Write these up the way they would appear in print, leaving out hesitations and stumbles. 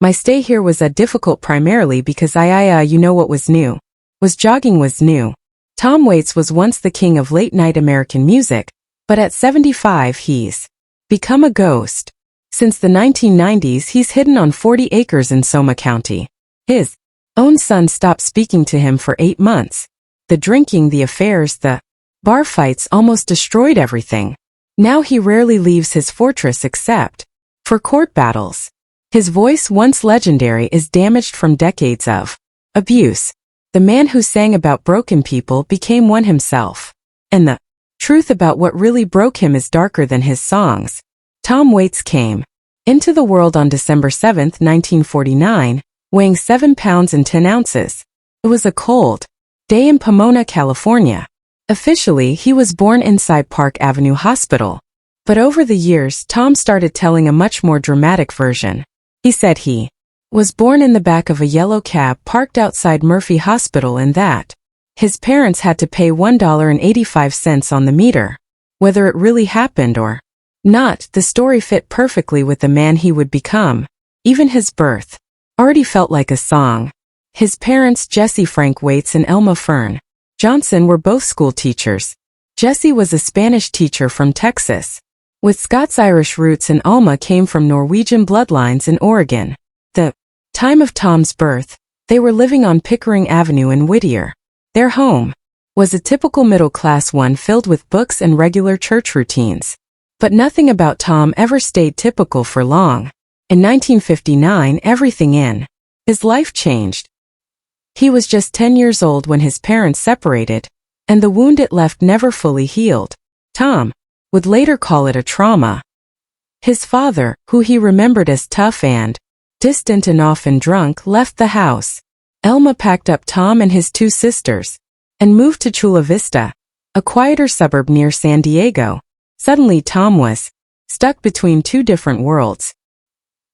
My stay here was difficult primarily because you know what was new. Jogging was new. Tom Waits was once the king of late-night American music, but at 75 he's become a ghost. Since the 1990s he's hidden on 40 acres in Sonoma County. His own son stopped speaking to him for 8 months. The drinking, the affairs, the bar fights almost destroyed everything. Now he rarely leaves his fortress except for court battles. His voice, once legendary, is damaged from decades of abuse. The man who sang about broken people became one himself. And the truth about what really broke him is darker than his songs. Tom Waits came into the world on December 7, 1949, weighing 7 pounds and 10 ounces. It was a cold day in Pomona, California. Officially, he was born inside Park Avenue Hospital. But over the years, Tom started telling a much more dramatic version. He said he was born in the back of a yellow cab parked outside Murphy Hospital and that his parents had to pay $1.85 on the meter. Whether it really happened or not, the story fit perfectly with the man he would become. Even his birth already felt like a song. His parents, Jesse Frank Waits and Elma Fern Johnson, were both school teachers. Jesse was a Spanish teacher from Texas, with Scots-Irish roots, and Alma came from Norwegian bloodlines in Oregon. The time of Tom's birth, they were living on Pickering Avenue in Whittier. Their home was a typical middle-class one filled with books and regular church routines. But nothing about Tom ever stayed typical for long. In 1959, everything in his life changed. He was just 10 years old when his parents separated, and the wound it left never fully healed. Tom would later call it a trauma. His father, who he remembered as tough and distant and often drunk, left the house. Elma packed up Tom and his 2 sisters and moved to Chula Vista, a quieter suburb near San Diego. Suddenly Tom was stuck between 2 different worlds.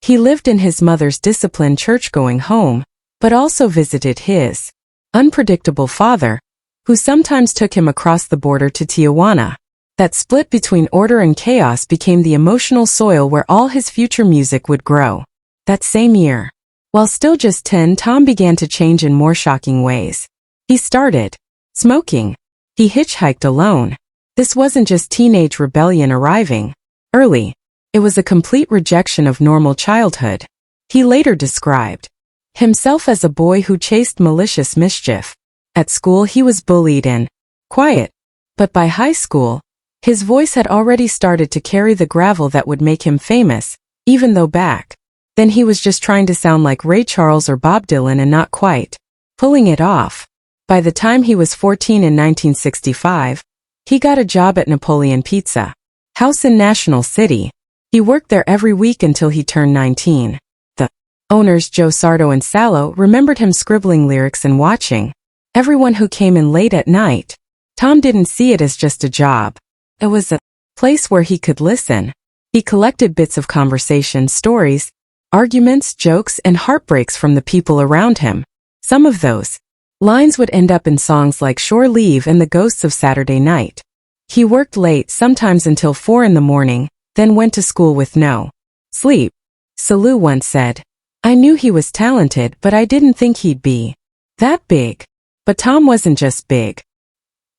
He lived in his mother's disciplined church-going home, but also visited his unpredictable father, who sometimes took him across the border to Tijuana. That split between order and chaos became the emotional soil where all his future music would grow. That same year, while still just 10, Tom began to change in more shocking ways. He started smoking. He hitchhiked alone. This wasn't just teenage rebellion arriving early. It was a complete rejection of normal childhood. He later described himself as a boy who chased malicious mischief. At school he was bullied and quiet, but by high school, his voice had already started to carry the gravel that would make him famous, even though back then he was just trying to sound like Ray Charles or Bob Dylan and not quite pulling it off. By the time he was 14 in 1965, he got a job at Napoleon Pizza House in National City. He worked there every week until he turned 19. The owners, Joe Sardo and Salo, remembered him scribbling lyrics and watching everyone who came in late at night. Tom didn't see it as just a job. It was a place where he could listen. He collected bits of conversation, stories, arguments, jokes, and heartbreaks from the people around him. Some of those lines would end up in songs like Shore Leave and The Ghosts of Saturday Night. He worked late, sometimes until 4 in the morning, then went to school with no sleep. Salu once said, "I knew he was talented, but I didn't think he'd be that big." But Tom wasn't just big.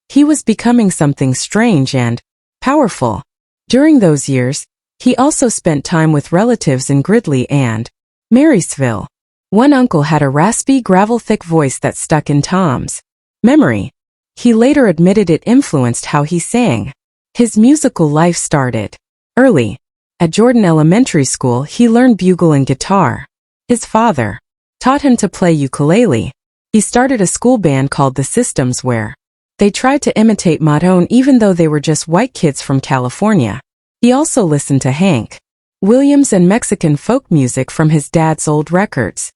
He was becoming something strange and powerful. During those years, he also spent time with relatives in Gridley and Marysville. One uncle had a raspy, gravel-thick voice that stuck in Tom's memory. He later admitted it influenced how he sang. His musical life started early. At Jordan Elementary School, he learned bugle and guitar. His father taught him to play ukulele. He started a school band called The Systems where they tried to imitate Madone even though they were just white kids from California. He also listened to Hank Williams and Mexican folk music from his dad's old records.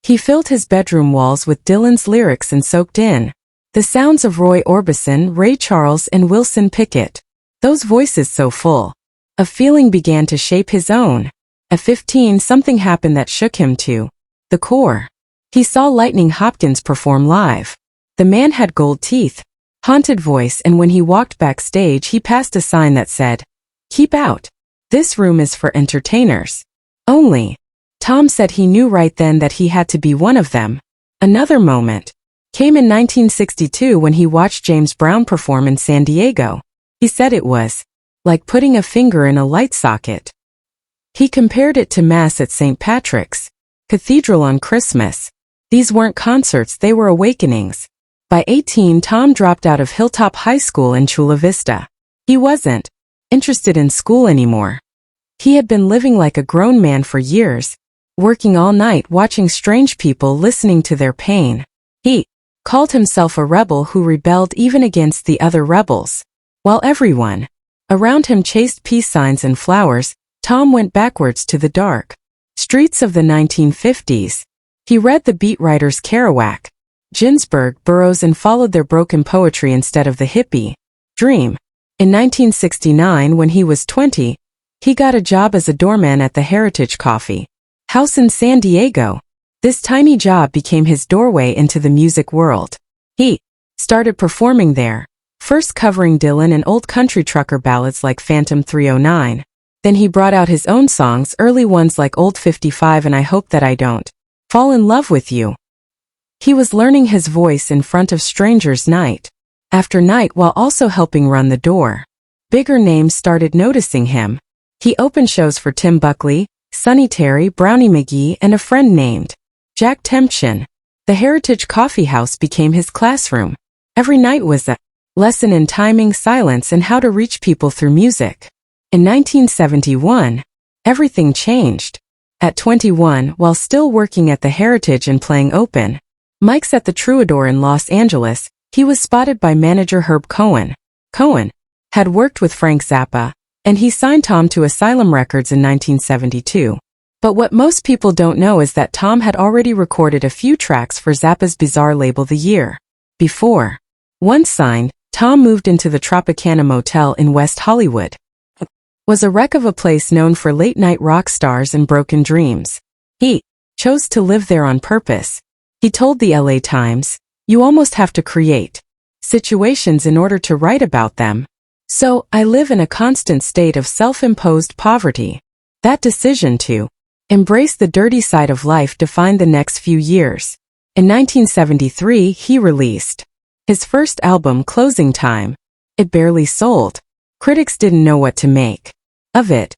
He filled his bedroom walls with Dylan's lyrics and soaked in the sounds of Roy Orbison, Ray Charles, and Wilson Pickett. Those voices so full of feeling began to shape his own. At 15, something happened that shook him to the core. He saw Lightning Hopkins perform live. The man had gold teeth, haunted voice, and when he walked backstage he passed a sign that said, "Keep out. This room is for entertainers only." Tom said he knew right then that he had to be one of them. Another moment came in 1962 when he watched James Brown perform in San Diego. He said it was like putting a finger in a light socket. He compared it to Mass at St. Patrick's Cathedral on Christmas. These weren't concerts, they were awakenings. By 18, Tom dropped out of Hilltop High School in Chula Vista. He wasn't interested in school anymore. He had been living like a grown man for years, working all night watching strange people listening to their pain. He called himself a rebel who rebelled even against the other rebels. While everyone around him chased peace signs and flowers, Tom went backwards to the dark streets of the 1950s. He read the beat writers Kerouac, Ginsberg, Burroughs, and followed their broken poetry instead of the hippie dream. In 1969, when he was 20, he got a job as a doorman at the Heritage Coffee House in San Diego. This tiny job became his doorway into the music world. He started performing there, first covering Dylan and old country trucker ballads like Phantom 309. Then he brought out his own songs, early ones like Old 55 and I Hope That I Don't Fall in Love with You. He was learning his voice in front of strangers night after night while also helping run the door. Bigger names started noticing him. He opened shows for Tim Buckley, Sonny Terry, Brownie McGee, and a friend named Jack Tempchin. The Heritage Coffee House became his classroom. Every night was a lesson in timing, silence, and how to reach people through music. In 1971, everything changed. At 21, while still working at the Heritage and playing open mics at the Troubadour in Los Angeles, he was spotted by manager Herb Cohen. Cohen had worked with Frank Zappa, and he signed Tom to Asylum Records in 1972. But what most people don't know is that Tom had already recorded a few tracks for Zappa's bizarre label the year before. Once signed, Tom moved into the Tropicana Motel in West Hollywood. It was a wreck of a place known for late-night rock stars and broken dreams. He chose to live there on purpose. He told the LA Times, "You almost have to create situations in order to write about them. So, I live in a constant state of self-imposed poverty." That decision to embrace the dirty side of life defined the next few years. In 1973, he released his first album, Closing Time. It barely sold. Critics didn't know what to make of it.